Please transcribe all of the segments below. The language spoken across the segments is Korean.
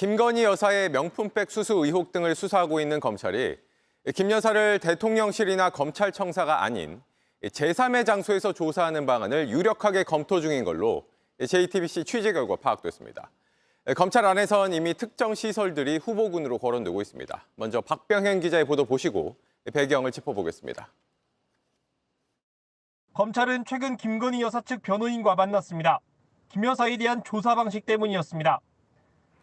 김건희 여사의 명품백 수수 의혹 등을 수사하고 있는 검찰이 김 여사를 대통령실이나 검찰청사가 아닌 제3의 장소에서 조사하는 방안을 유력하게 검토 중인 걸로 JTBC 취재 결과 파악됐습니다. 검찰 안에선 이미 특정 시설들이 후보군으로 거론되고 있습니다. 먼저 박병현 기자의 보도 보시고 배경을 짚어보겠습니다. 검찰은 최근 김건희 여사 측 변호인과 만났습니다. 김 여사에 대한 조사 방식 때문이었습니다.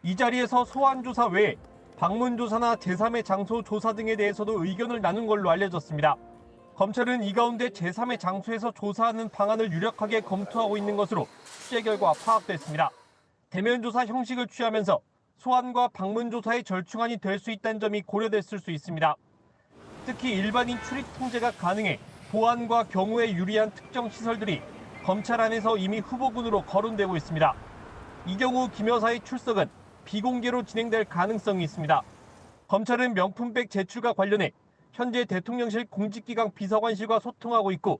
이 자리에서 소환 조사 외에 방문 조사나 제3의 장소 조사 등에 대해서도 의견을 나눈 걸로 알려졌습니다. 검찰은 이 가운데 제3의 장소에서 조사하는 방안을 유력하게 검토하고 있는 것으로 취재 결과 파악됐습니다. 대면 조사 형식을 취하면서 소환과 방문 조사의 절충안이 될 수 있다는 점이 고려됐을 수 있습니다. 특히 일반인 출입 통제가 가능해 보안과 경호에 유리한 특정 시설들이 검찰 안에서 이미 후보군으로 거론되고 있습니다. 이 경우 김 여사의 출석은 비공개로 진행될 가능성이 있습니다. 검찰은 명품백 제출과 관련해 현재 대통령실 공직기강 비서관실과 소통하고 있고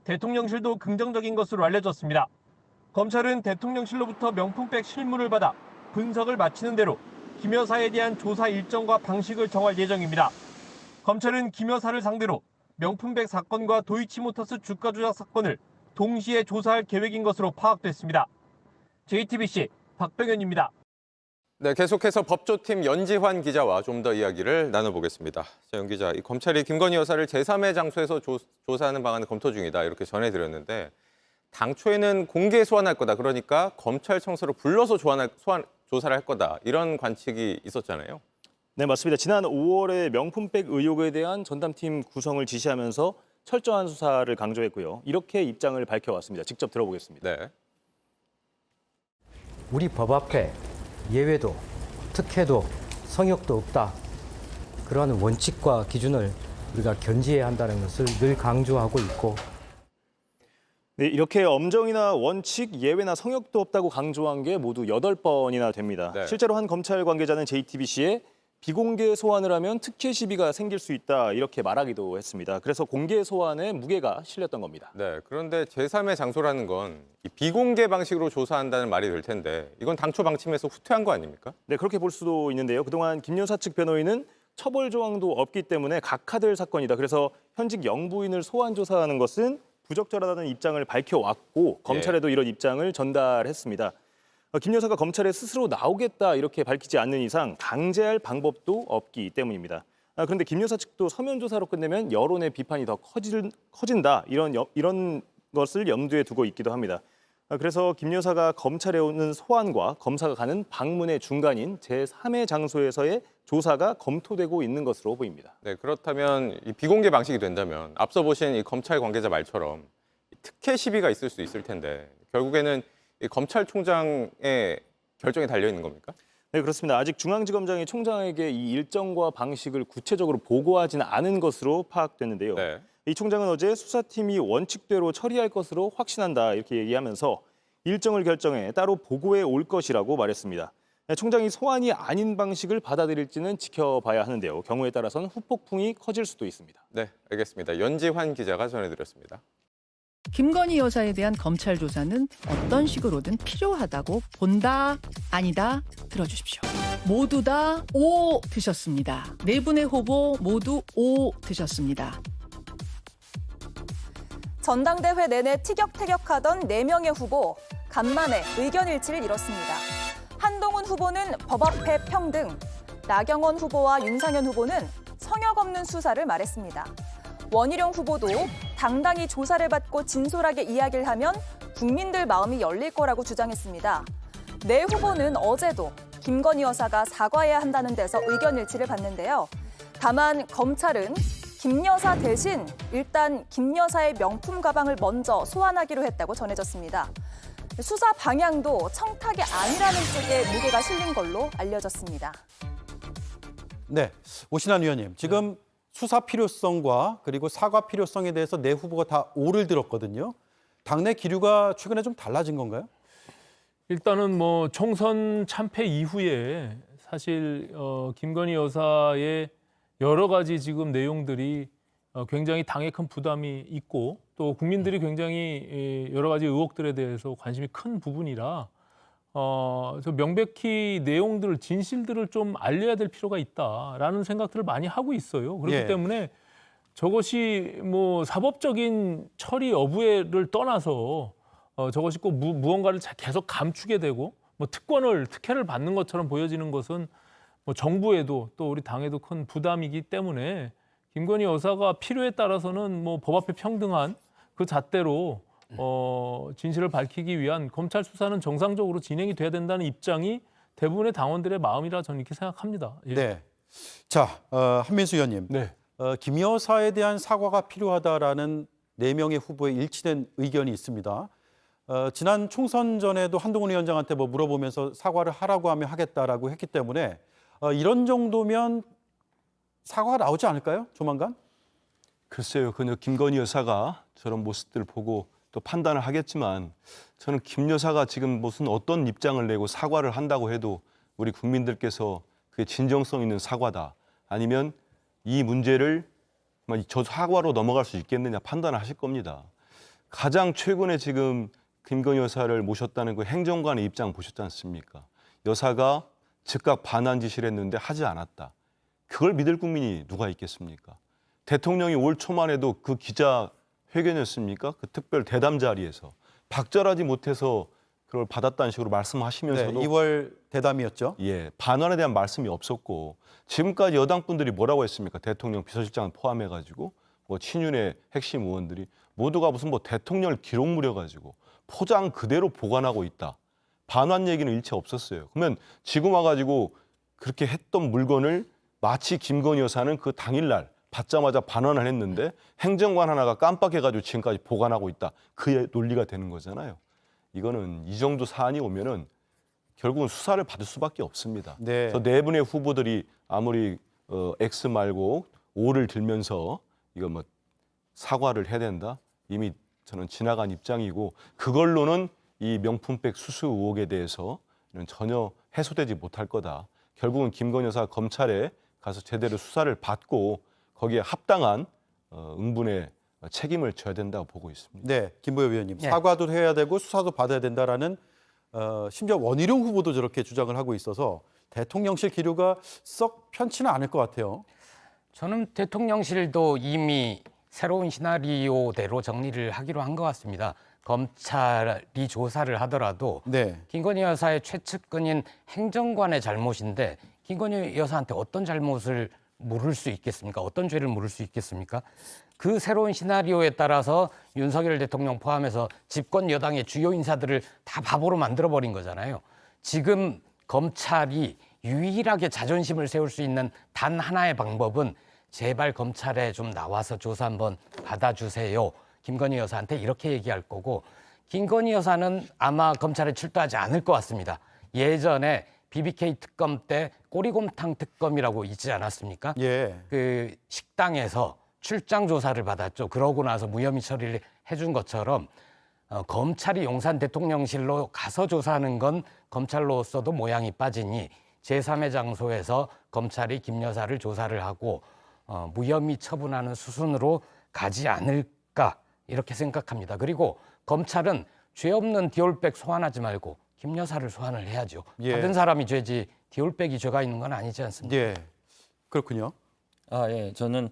대통령실도 긍정적인 것으로 알려졌습니다. 검찰은 대통령실로부터 명품백 실물을 받아 분석을 마치는 대로 김 여사에 대한 조사 일정과 방식을 정할 예정입니다. 검찰은 김 여사를 상대로 명품백 사건과 도이치모터스 주가 조작 사건을 동시에 조사할 계획인 것으로 파악됐습니다. JTBC 박병현입니다. 네, 계속해서 법조팀 연지환 기자와 좀 더 이야기를 나눠보겠습니다. 자, 연 기자, 이 검찰이 김건희 여사를 제3의 장소에서 조사하는 방안을 검토 중이다 이렇게 전해드렸는데 당초에는 공개 소환할 거다. 그러니까 검찰청사로 불러서 조사를 할 거다. 이런 관측이 있었잖아요. 네, 맞습니다. 지난 5월에 명품백 의혹에 대한 전담팀 구성을 지시하면서 철저한 수사를 강조했고요. 이렇게 입장을 밝혀왔습니다. 직접 들어보겠습니다. 네. 우리 법 앞에 예외도, 특혜도, 성역도 없다. 그러한 원칙과 기준을 우리가 견지해야 한다는 것을 늘 강조하고 있고 네, 이렇게 엄정이나 원칙, 예외나 성역도 없다고 강조한 게 모두 8번이나 됩니다. 네. 실제로 한 검찰 관계자는 JTBC에 비공개 소환을 하면 특혜 시비가 생길 수 있다 이렇게 말하기도 했습니다. 그래서 공개 소환에 무게가 실렸던 겁니다. 네, 그런데 제3의 장소라는 건 이 비공개 방식으로 조사한다는 말이 될 텐데 이건 당초 방침에서 후퇴한 거 아닙니까? 네, 그렇게 볼 수도 있는데요. 그동안 김 여사 측 변호인은 처벌 조항도 없기 때문에 각하될 사건이다. 그래서 현직 영부인을 소환 조사하는 것은 부적절하다는 입장을 밝혀왔고 검찰에도 이런 입장을 전달했습니다. 김 여사가 검찰에 스스로 나오겠다 이렇게 밝히지 않는 이상 강제할 방법도 없기 때문입니다. 그런데 김 여사 측도 서면 조사로 끝내면 여론의 비판이 더 커진다 이런 것을 염두에 두고 있기도 합니다. 그래서 김 여사가 검찰에 오는 소환과 검사가 가는 방문의 중간인 제3의 장소에서의 조사가 검토되고 있는 것으로 보입니다. 네, 그렇다면 이 비공개 방식이 된다면 앞서 보신 이 검찰 관계자 말처럼 특혜 시비가 있을 수 있을 텐데 결국에는 이 검찰총장의 결정에 달려 있는 겁니까? 네, 그렇습니다. 아직 중앙지검장이 총장에게 이 일정과 방식을 구체적으로 보고하지는 않은 것으로 파악됐는데요. 네. 이 총장은 어제 수사팀이 원칙대로 처리할 것으로 확신한다 이렇게 얘기하면서 일정을 결정해 따로 보고해 올 것이라고 말했습니다. 총장이 소환이 아닌 방식을 받아들일지는 지켜봐야 하는데요. 경우에 따라서는 후폭풍이 커질 수도 있습니다. 네, 알겠습니다. 연지환 기자가 전해드렸습니다. 김건희 여사에 대한 검찰 조사는 어떤 식으로든 필요하다고 본다, 아니다 들어주십시오. 모두 다 O 드셨습니다. 네 분의 후보 모두 O 드셨습니다. 전당대회 내내 티격태격하던 4명의 후보, 간만에 의견 일치를 이뤘습니다. 한동훈 후보는 법 앞에 평등, 나경원 후보와 윤상현 후보는 성역 없는 수사를 말했습니다. 원희룡 후보도 당당히 조사를 받고 진솔하게 이야기를 하면 국민들 마음이 열릴 거라고 주장했습니다. 네 후보는 어제도 김건희 여사가 사과해야 한다는 데서 의견 일치를 봤는데요. 다만 검찰은 김 여사 대신 일단 김 여사의 명품 가방을 먼저 소환하기로 했다고 전해졌습니다. 수사 방향도 청탁이 아니라는 쪽에 무게가 실린 걸로 알려졌습니다. 네, 오신환 위원님, 지금 수사 필요성과 그리고 사과 필요성에 대해서 네 후보가 다 O를 들었거든요. 당내 기류가 최근에 좀 달라진 건가요? 일단은 뭐 총선 참패 이후에 사실 김건희 여사의 여러 가지 지금 내용들이 굉장히 당에 큰 부담이 있고 또 국민들이 굉장히 여러 가지 의혹들에 대해서 관심이 큰 부분이라 저 명백히 내용들을 진실들을 좀 알려야 될 필요가 있다라는 생각들을 많이 하고 있어요. 그렇기 예. 때문에 저것이 뭐 사법적인 처리 여부를 떠나서 저것이 꼭 무언가를 계속 감추게 되고 뭐 특혜를 받는 것처럼 보여지는 것은 뭐 정부에도 또 우리 당에도 큰 부담이기 때문에 김건희 여사가 필요에 따라서는 뭐 법 앞에 평등한 그 잣대로 진실을 밝히기 위한 검찰 수사는 정상적으로 진행이 돼야 된다는 입장이 대부분의 당원들의 마음이라 저는 이렇게 생각합니다. 예. 네. 자, 한민수 의원님. 네. 김 여사에 대한 사과가 필요하다라는 4명의 후보의 일치된 의견이 있습니다. 지난 총선 전에도 한동훈 위원장한테 뭐 물어보면서 사과를 하라고 하면 하겠다라고 했기 때문에 이런 정도면 사과가 나오지 않을까요? 조만간? 글쎄요. 그녀 김건희 여사가 저런 모습들을 보고 또 판단을 하겠지만 저는 김 여사가 지금 무슨 어떤 입장을 내고 사과를 한다고 해도 우리 국민들께서 그게 진정성 있는 사과다. 아니면 이 문제를 저 사과로 넘어갈 수 있겠느냐 판단을 하실 겁니다. 가장 최근에 지금 김건희 여사를 모셨다는 그 행정관의 입장 보셨지 않습니까? 여사가 즉각 반환 지시를 했는데 하지 않았다. 그걸 믿을 국민이 누가 있겠습니까? 대통령이 올 초만 해도 그 기자회견이었습니까? 그 특별 대담 자리에서 박절하지 못해서 그걸 받았다는 식으로 말씀하시면서도 네, 2월 대담이었죠. 예, 반환에 대한 말씀이 없었고 지금까지 여당 분들이 뭐라고 했습니까? 대통령 비서실장을 포함해가지고 뭐 친윤의 핵심 의원들이 모두가 무슨 뭐 대통령을 기록물여 가지고 포장 그대로 보관하고 있다. 반환 얘기는 일체 없었어요. 그러면 지금 와가지고 그렇게 했던 물건을 마치 김건희 여사는 그 당일날 받자마자 반환을 했는데 행정관 하나가 깜빡해가지고 지금까지 보관하고 있다. 그의 논리가 되는 거잖아요. 이거는 이 정도 사안이 오면은 결국은 수사를 받을 수밖에 없습니다. 네. 저 4분의 후보들이 아무리 X 말고 O를 들면서 이거 뭐 사과를 해야 된다. 이미 저는 지나간 입장이고 그걸로는 이 명품백 수수 의혹에 대해서는 전혀 해소되지 못할 거다. 결국은 김건희 여사가 검찰에 가서 제대로 수사를 받고 거기에 합당한 응분의 책임을 져야 된다고 보고 있습니다. 네, 김보엽 의원님. 네. 사과도 해야 되고 수사도 받아야 된다라는 심지어 원희룡 후보도 저렇게 주장을 하고 있어서 대통령실 기류가 썩 편치는 않을 것 같아요. 저는 대통령실도 이미 새로운 시나리오대로 정리를 하기로 한 것 같습니다. 검찰이 조사를 하더라도 네. 김건희 여사의 최측근인 행정관의 잘못인데 김건희 여사한테 어떤 잘못을 물을 수 있겠습니까? 어떤 죄를 물을 수 있겠습니까? 그 새로운 시나리오에 따라서 윤석열 대통령 포함해서 집권 여당의 주요 인사들을 다 바보로 만들어버린 거잖아요. 지금 검찰이 유일하게 자존심을 세울 수 있는 단 하나의 방법은 제발 검찰에 좀 나와서 조사 한번 받아주세요. 김건희 여사한테 이렇게 얘기할 거고 김건희 여사는 아마 검찰에 출두하지 않을 것 같습니다. 예전에 BBK 특검 때 꼬리곰탕 특검이라고 있지 않았습니까? 예. 그 식당에서 출장 조사를 받았죠. 그러고 나서 무혐의 처리를 해준 것처럼 검찰이 용산 대통령실로 가서 조사하는 건 검찰로서도 모양이 빠지니 제3의 장소에서 검찰이 김 여사를 조사를 하고 무혐의 처분하는 수순으로 가지 않을까 이렇게 생각합니다. 그리고 검찰은 죄 없는 디올백 소환하지 말고 김 여사를 소환을 해야죠. 예. 받은 사람이 죄지 디올백이 죄가 있는 건 아니지 않습니까? 예. 그렇군요. 예. 저는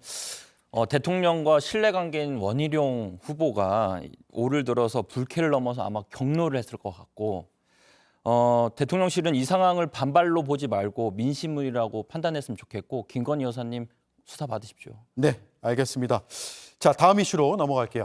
대통령과 신뢰관계인 원희룡 후보가 올을 들어서 불쾌를 넘어서 아마 격노를 했을 것 같고 대통령실은 이 상황을 반발로 보지 말고 민심이라고 판단했으면 좋겠고 김건희 여사님 수사 받으십시오. 네, 알겠습니다. 자, 다음 이슈로 넘어갈게요.